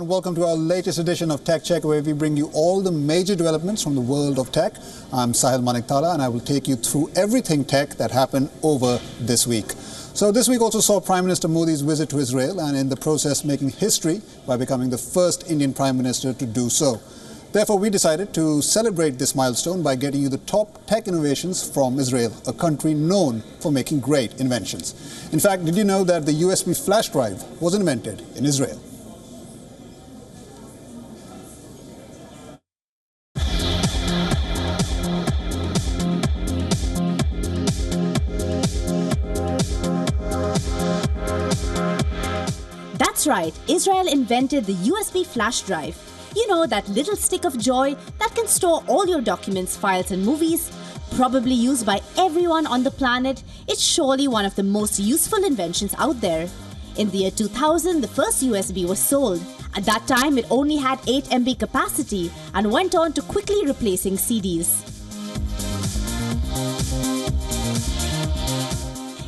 and welcome to our latest edition of Tech Check, where we bring you all the major developments from the world of tech. I'm Sahil Maniktala, and I will take you through everything tech that happened over this week. So this week also saw Prime Minister Modi's visit to Israel, and in the process making history by becoming the first Indian Prime Minister to do so. Therefore, we decided to celebrate this milestone by getting you the top tech innovations from Israel, a country known for making great inventions. In fact, did you know that the USB flash drive was invented in Israel? That's right, Israel invented the USB flash drive. You know, that little stick of joy that can store all your documents, files and movies. Probably used by everyone on the planet, it's surely one of the most useful inventions out there. In the year 2000, the first USB was sold. At that time, it only had 8 MB capacity and went on to quickly replacing CDs.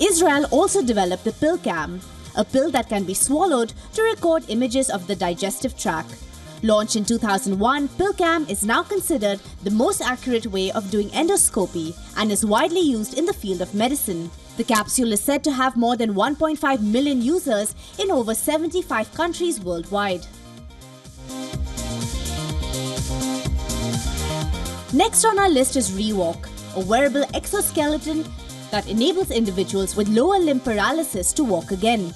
Israel also developed the pill cam, a pill that can be swallowed to record images of the digestive tract. Launched in 2001, PillCam is now considered the most accurate way of doing endoscopy and is widely used in the field of medicine. The capsule is said to have more than 1.5 million users in over 75 countries worldwide. Next on our list is Rewalk, a wearable exoskeleton that enables individuals with lower limb paralysis to walk again.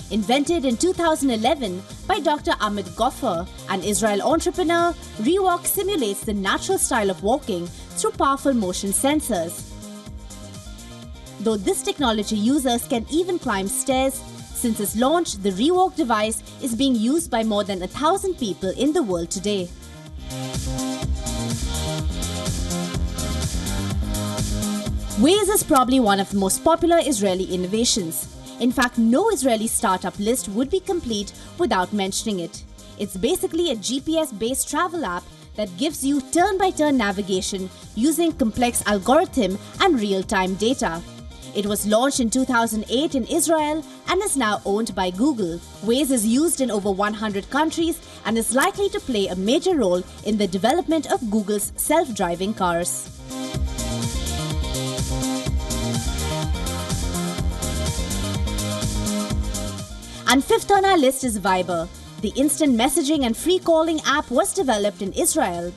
Invented in 2011 by Dr. Amit Goffer, an Israeli entrepreneur, Rewalk simulates the natural style of walking through powerful motion sensors. Though this technology users can even climb stairs, since its launch, the Rewalk device is being used by more than 1,000 people in the world today. Waze is probably one of the most popular Israeli innovations. In fact, no Israeli startup list would be complete without mentioning it. It's basically a GPS-based travel app that gives you turn-by-turn navigation using complex algorithm and real-time data. It was launched in 2008 in Israel and is now owned by Google. Waze is used in over 100 countries and is likely to play a major role in the development of Google's self-driving cars. And fifth on our list is Viber. The instant messaging and free calling app was developed in Israel.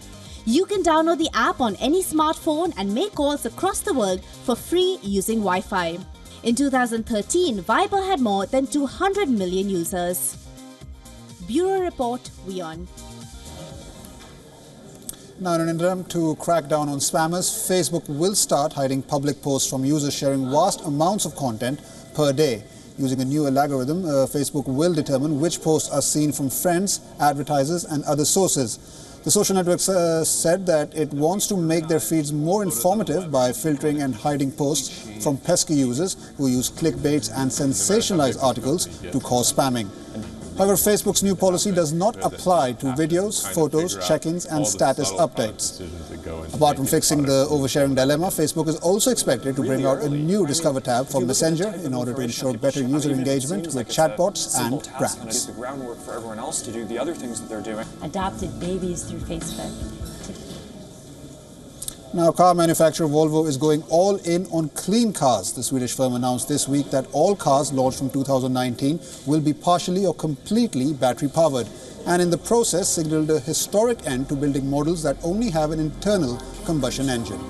You can download the app on any smartphone and make calls across the world for free using Wi-Fi. In 2013, Viber had more than 200 million users. Bureau Report, WION. Now, in an attempt to crack down on spammers, Facebook will start hiding public posts from users sharing vast amounts of content per day. Using a new algorithm, Facebook will determine which posts are seen from friends, advertisers and other sources. The social network said that it wants to make their feeds more informative by filtering and hiding posts from pesky users who use clickbaits and sensationalized articles to cause spamming. However, Facebook's new policy does not apply to videos, photos, check-ins and status updates. Apart from fixing the oversharing dilemma, Facebook is also expected to bring out a new Discover tab for Messenger in order to ensure better user engagement with chatbots and brands. The groundwork for everyone else to do the other things that they're doing. Adopted babies through Facebook. Now, car manufacturer Volvo is going all in on clean cars. The Swedish firm announced this week that all cars launched from 2019 will be partially or completely battery powered, and in the process signaled a historic end to building models that only have an internal combustion engine.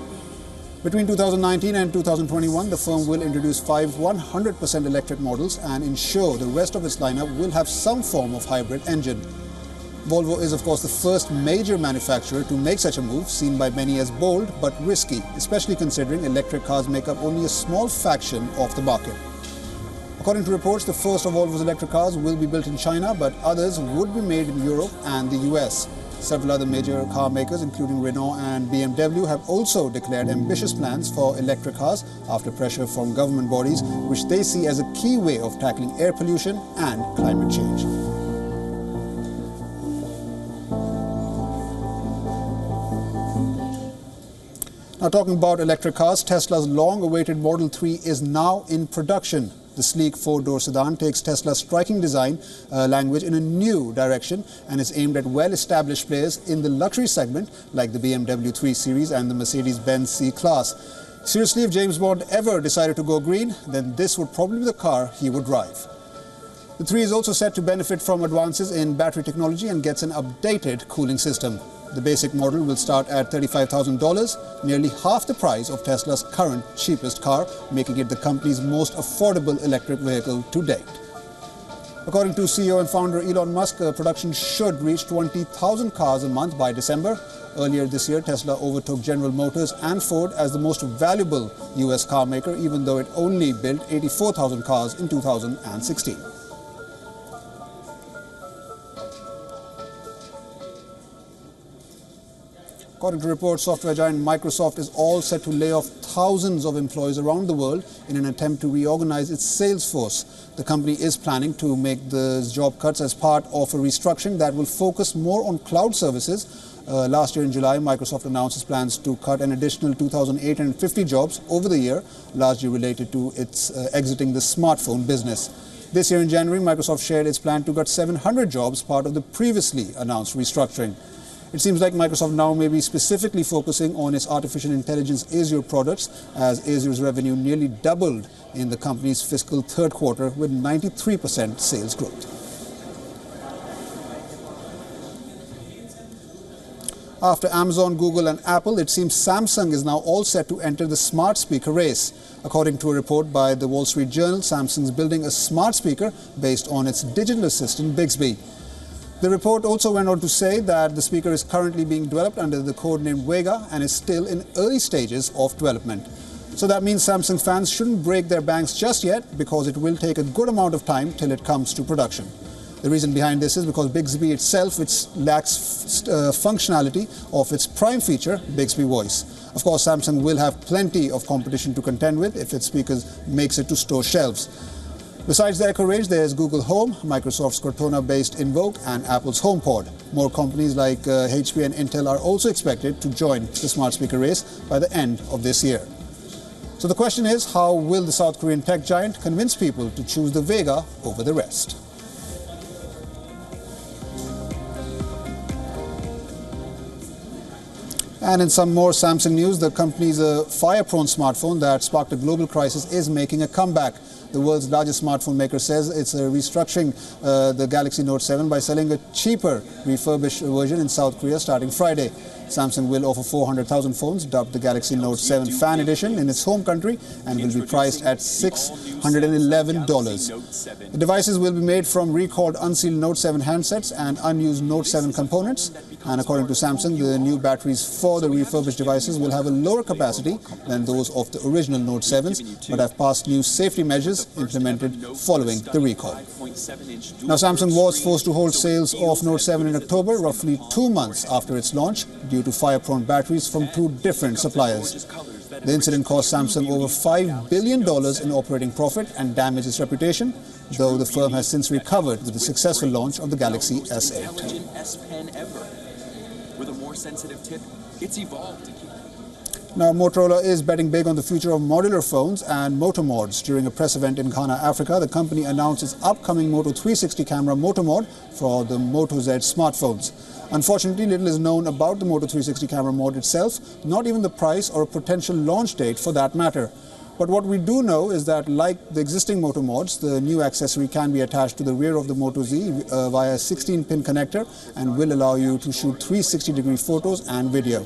Between 2019 and 2021, the firm will introduce 5 100% electric models and ensure the rest of its lineup will have some form of hybrid engine. Volvo is, of course, the first major manufacturer to make such a move, seen by many as bold but risky, especially considering electric cars make up only a small fraction of the market. According to reports, the first of Volvo's electric cars will be built in China, but others would be made in Europe and the US. Several other major car makers, including Renault and BMW, have also declared ambitious plans for electric cars after pressure from government bodies, which they see as a key way of tackling air pollution and climate change. Now, talking about electric cars, Tesla's long-awaited Model 3 is now in production. The sleek four-door sedan takes Tesla's striking design language in a new direction and is aimed at well-established players in the luxury segment like the BMW 3 Series and the Mercedes-Benz C-Class. Seriously, if James Bond ever decided to go green, then this would probably be the car he would drive. The 3 is also set to benefit from advances in battery technology and gets an updated cooling system. The basic model will start at $35,000, nearly half the price of Tesla's current cheapest car, making it the company's most affordable electric vehicle to date. According to CEO and founder Elon Musk, production should reach 20,000 cars a month by December. Earlier this year, Tesla overtook General Motors and Ford as the most valuable US car maker, even though it only built 84,000 cars in 2016. According to reports, software giant Microsoft is all set to lay off thousands of employees around the world in an attempt to reorganize its sales force. The company is planning to make the job cuts as part of a restructuring that will focus more on cloud services. Last year in July, Microsoft announced its plans to cut an additional 2,850 jobs over the year, largely related to its exiting the smartphone business. This year in January, Microsoft shared its plan to cut 700 jobs, part of the previously announced restructuring. It seems like Microsoft now may be specifically focusing on its artificial intelligence Azure products, as Azure's revenue nearly doubled in the company's fiscal third quarter with 93% sales growth. After Amazon, Google and Apple, it seems Samsung is now all set to enter the smart speaker race. According to a report by the Wall Street Journal, Samsung is building a smart speaker based on its digital assistant Bixby. The report also went on to say that the speaker is currently being developed under the codename Vega and is still in early stages of development. So that means Samsung fans shouldn't break their banks just yet, because it will take a good amount of time till it comes to production. The reason behind this is because Bixby itself, which lacks functionality of its prime feature, Bixby Voice. Of course, Samsung will have plenty of competition to contend with if its speakers makes it to store shelves. Besides the Echo range, there is Google Home, Microsoft's Cortana-based Invoke, and Apple's HomePod. More companies like HP and Intel are also expected to join the smart speaker race by the end of this year. So the question is, how will the South Korean tech giant convince people to choose the Vega over the rest? And in some more Samsung news, the company's fire-prone smartphone that sparked a global crisis is making a comeback. The world's largest smartphone maker says it's restructuring the Galaxy Note 7 by selling a cheaper refurbished version in South Korea starting Friday. Samsung will offer 400,000 phones dubbed the Galaxy Note 7 Fan Edition in its home country and will be priced at $611. The devices will be made from recalled unsealed Note 7 handsets and unused Note 7 components. And according to Samsung, the new batteries for the refurbished devices will have a lower capacity than those of the original Note 7s, but have passed new safety measures implemented following the recall. Now, Samsung was forced to hold sales of Note 7 in October, roughly 2 months after its launch, due to fire-prone batteries from 2 different suppliers. The incident cost Samsung over $5 billion in operating profit and damaged its reputation, though the firm has since recovered with the successful launch of the Galaxy S8. With a more sensitive tip, it's evolved. Now, Motorola is betting big on the future of modular phones and Moto mods. During a press event in Ghana, Africa, the company announced its upcoming Moto 360 camera Moto mod for the Moto Z smartphones. Unfortunately, little is known about the Moto 360 camera mod itself, not even the price or a potential launch date for that matter. But what we do know is that, like the existing Moto mods, the new accessory can be attached to the rear of the Moto Z via a 16-pin connector and will allow you to shoot 360-degree photos and video.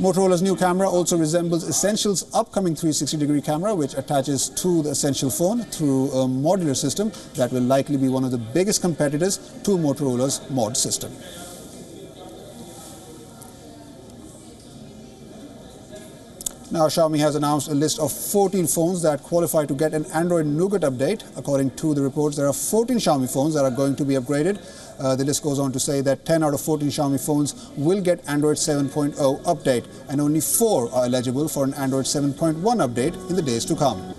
Motorola's new camera also resembles Essential's upcoming 360-degree camera, which attaches to the Essential phone through a modular system that will likely be one of the biggest competitors to Motorola's mod system. Now, Xiaomi has announced a list of 14 phones that qualify to get an Android Nougat update. According to the reports, there are 14 Xiaomi phones that are going to be upgraded. The list goes on to say that 10 out of 14 Xiaomi phones will get Android 7.0 update, and only 4 are eligible for an Android 7.1 update in the days to come.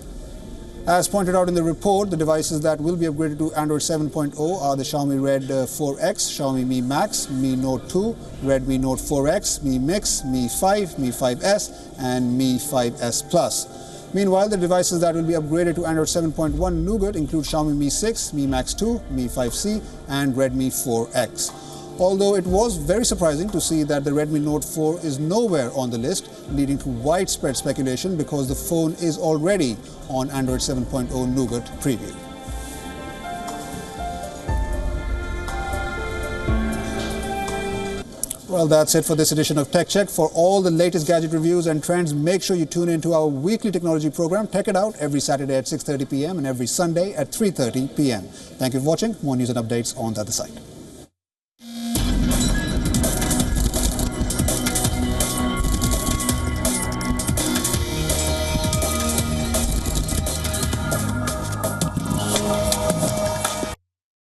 As pointed out in the report, the devices that will be upgraded to Android 7.0 are the Xiaomi Red 4X, Xiaomi Mi Max, Mi Note 2, Redmi Note 4X, Mi Mix, Mi 5, Mi 5S and Mi 5S Plus. Meanwhile, the devices that will be upgraded to Android 7.1 Nougat include Xiaomi Mi 6, Mi Max 2, Mi 5C and Redmi 4X. Although it was very surprising to see that the Redmi Note 4 is nowhere on the list, leading to widespread speculation because the phone is already on Android 7.0 Nougat preview. Well, that's it for this edition of Tech Check. For all the latest gadget reviews and trends, make sure you tune in to our weekly technology program, Tech It Out, every Saturday at 6:30 p.m. and every Sunday at 3:30 p.m. Thank you for watching. More news and updates on the other side.